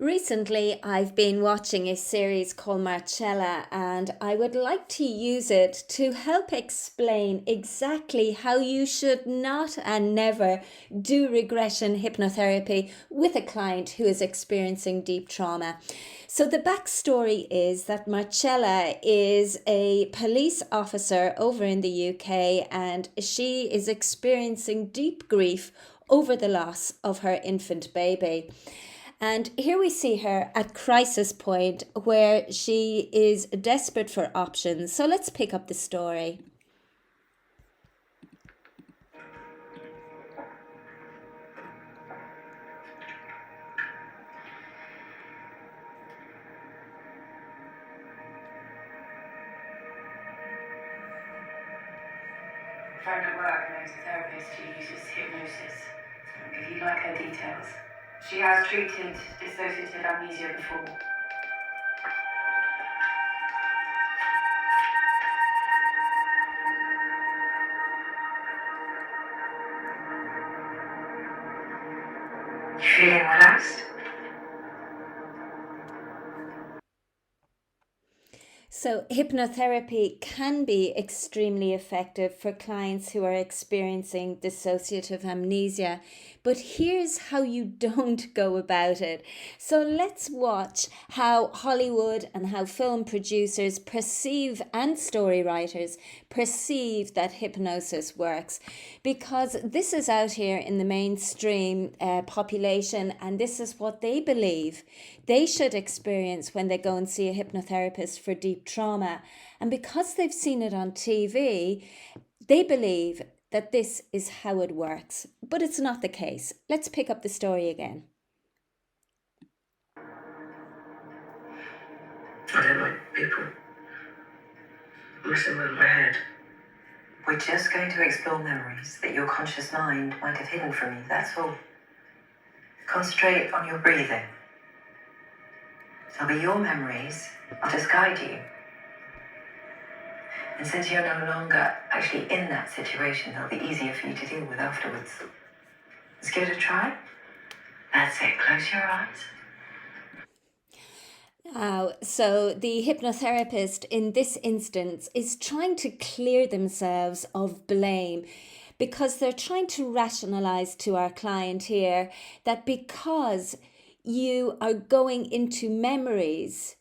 Recently, I've been watching a series called Marcella, and I would like to use it to help explain exactly how you should not and never do regression hypnotherapy with a client who is experiencing deep trauma. So, the backstory is that Marcella is a police officer over in the UK, and she is experiencing deep grief over the loss of her infant baby. And here we see her at crisis point where she is desperate for options. So let's pick up the story. A friend at work knows a therapist who uses hypnosis. If you'd like her details. She has treated dissociative amnesia before. You feeling relaxed? So, hypnotherapy can be extremely effective for clients who are experiencing dissociative amnesia. But here's how you don't go about it. So, let's watch how Hollywood and how film producers perceive and story writers perceive that hypnosis works. Because this is out here in the mainstream population, and this is what they believe they should experience when they go and see a hypnotherapist for deep trauma. And because they've seen it on TV, they believe that this is how it works. But it's not the case. Let's pick up the story again. I don't like people messing with my head. We're just going to explore memories that your conscious mind might have hidden from you, that's all. Concentrate on your breathing. They'll be your memories. I'll just guide you. And since you're no longer actually in that situation, they'll be easier for you to deal with afterwards. Let's give it a try. That's it. Close your eyes. So the hypnotherapist in this instance is trying to clear themselves of blame because they're trying to rationalize to our client here that because you are going into memories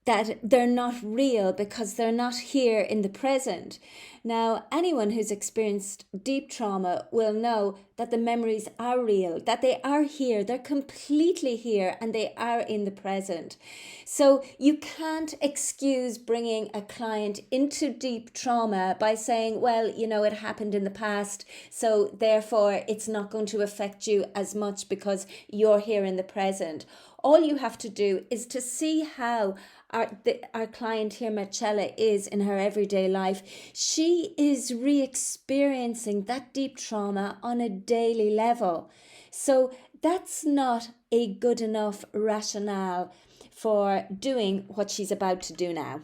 that they're not real because they're not here in the present. Now, anyone who's experienced deep trauma will know that the memories are real, that they are here, they're completely here, and they are in the present. So you can't excuse bringing a client into deep trauma by saying, well, it happened in the past, so therefore it's not going to affect you as much because you're here in the present. All you have to do is to see how our client here, Marcella, is in her everyday life. She is re-experiencing that deep trauma on a daily level. So that's not a good enough rationale for doing what she's about to do now.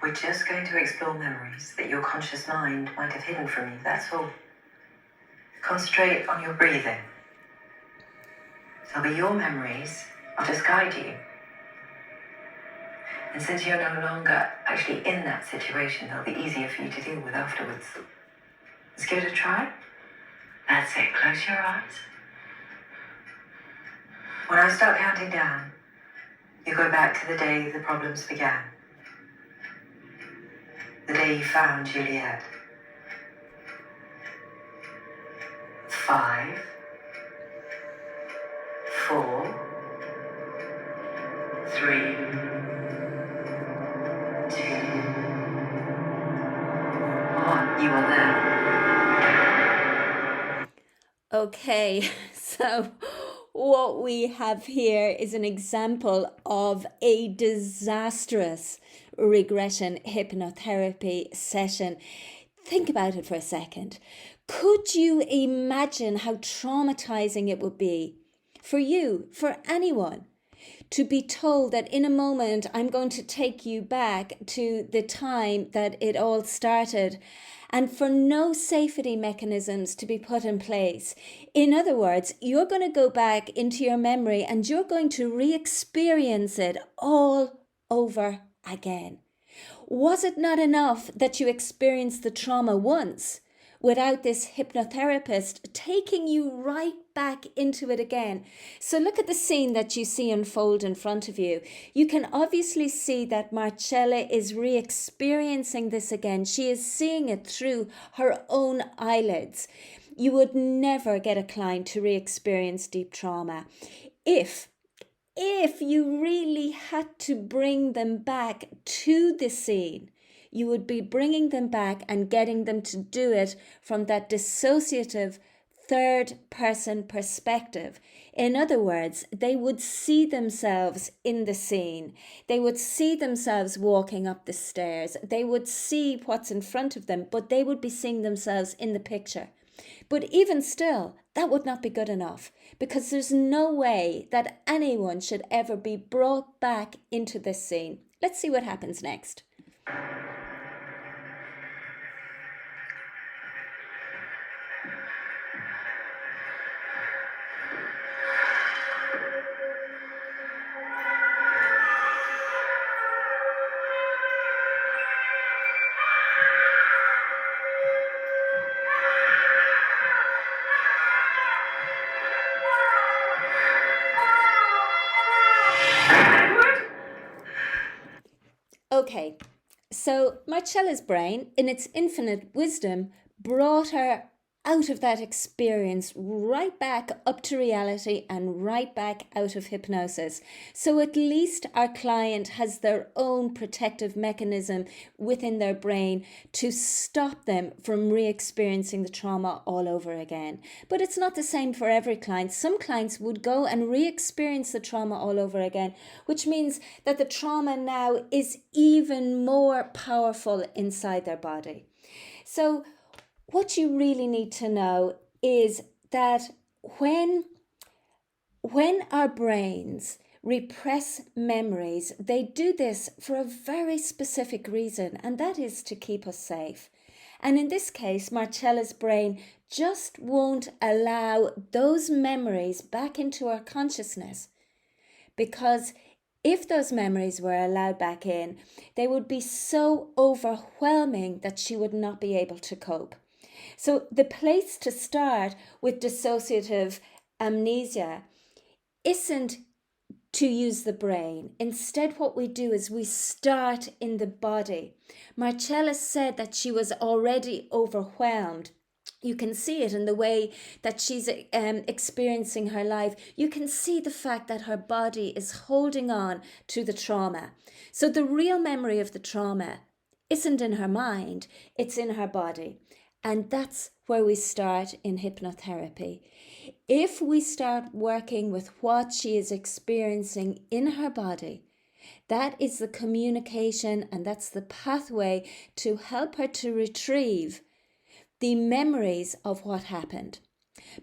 We're just going to explore memories that your conscious mind might have hidden from you, that's all. Concentrate on your breathing. They'll be your memories. I'll just guide you. And since you're no longer actually in that situation, they'll be easier for you to deal with afterwards. Let's give it a try. That's it. Close your eyes. When I start counting down, you go back to the day the problems began. The day you found Juliet. 5, 4, 3, 2, 1. You are there. Okay, so what we have here is an example of a disastrous regression hypnotherapy session. Think about it for a second. Could you imagine how traumatizing it would be for you, for anyone, To be told that in a moment I'm going to take you back to the time that it all started, and for no safety mechanisms to be put in place. In other words, you're going to go back into your memory and you're going to re-experience it all over again. Was it not enough that you experienced the trauma once without this hypnotherapist taking you right back into it again? So look at the scene that you see unfold in front of you. You can obviously see that Marcella is re-experiencing this again. She is seeing it through her own eyelids. You would never get a client to re-experience deep trauma. If you really had to bring them back to the scene, you would be bringing them back and getting them to do it from that dissociative third person perspective. In other words, they would see themselves in the scene. They would see themselves walking up the stairs. They would see what's in front of them, but they would be seeing themselves in the picture. But even still, that would not be good enough, because there's no way that anyone should ever be brought back into this scene. Let's see what happens next. Okay, so Marcella's brain, in its infinite wisdom, brought her out of that experience, right back up to reality and right back out of hypnosis. So at least our client has their own protective mechanism within their brain to stop them from re-experiencing the trauma all over again. But it's not the same for every client. Some clients would go and re-experience the trauma all over again, which means that the trauma now is even more powerful inside their body. So what you really need to know is that when our brains repress memories, they do this for a very specific reason, and that is to keep us safe. And in this case, Marcella's brain just won't allow those memories back into her consciousness, because if those memories were allowed back in, they would be so overwhelming that she would not be able to cope. So the place to start with dissociative amnesia isn't to use the brain. Instead, what we do is we start in the body. Marcella said that she was already overwhelmed. You can see it in the way that she's experiencing her life. You can see the fact that her body is holding on to the trauma. So the real memory of the trauma isn't in her mind, it's in her body. And that's where we start in hypnotherapy. If we start working with what she is experiencing in her body, that is the communication and that's the pathway to help her to retrieve the memories of what happened.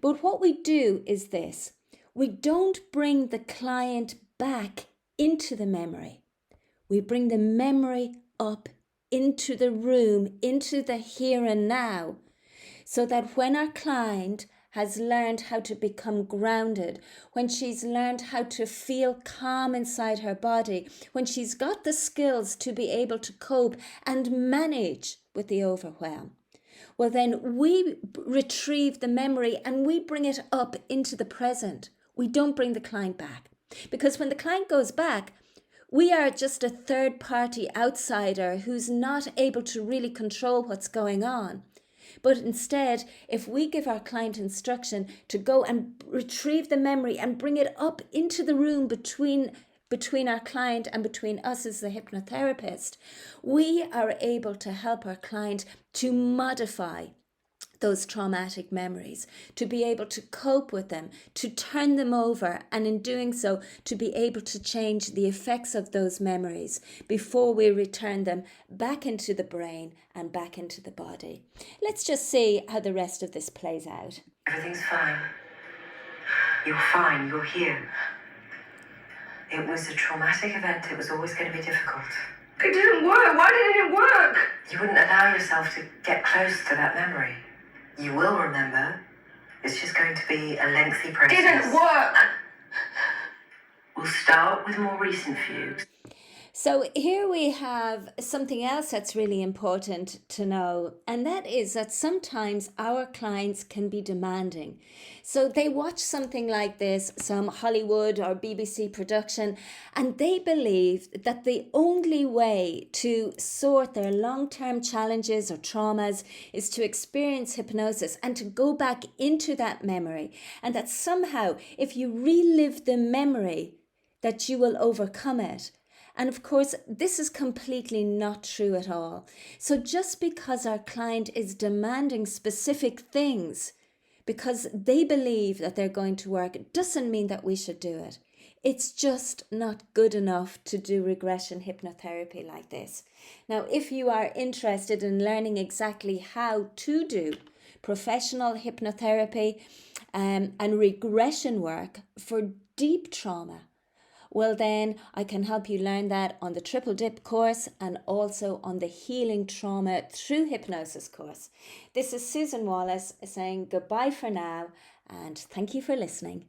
But what we do is this: we don't bring the client back into the memory. We bring the memory up into the room, into the here and now, so that when our client has learned how to become grounded, when she's learned how to feel calm inside her body, when she's got the skills to be able to cope and manage with the overwhelm, well, then we retrieve the memory and we bring it up into the present. We don't bring the client back, because when the client goes back, we are just a third party outsider who's not able to really control what's going on. But instead, if we give our client instruction to go and retrieve the memory and bring it up into the room between our client and between us as the hypnotherapist, we are able to help our client to modify those traumatic memories, to be able to cope with them, to turn them over, and in doing so, to be able to change the effects of those memories before we return them back into the brain and back into the body. Let's just see how the rest of this plays out. Everything's fine. You're fine. You're here. It was a traumatic event. It was always going to be difficult. It didn't work. Why didn't it work? You wouldn't allow yourself to get close to that memory. You will remember. It's just going to be a lengthy process. It didn't work. We'll start with more recent fugues. So here we have something else that's really important to know, and that is that sometimes our clients can be demanding. So they watch something like this, some Hollywood or BBC production, and they believe that the only way to sort their long-term challenges or traumas is to experience hypnosis and to go back into that memory, and that somehow if you relive the memory that you will overcome it. And of course, this is completely not true at all. So just because our client is demanding specific things, because they believe that they're going to work, doesn't mean that we should do it. It's just not good enough to do regression hypnotherapy like this. Now, if you are interested in learning exactly how to do professional hypnotherapy and regression work for deep trauma, well then I can help you learn that on the Triple Dip course and also on the Healing Trauma Through Hypnosis course. This is Susan Wallace saying goodbye for now, and thank you for listening.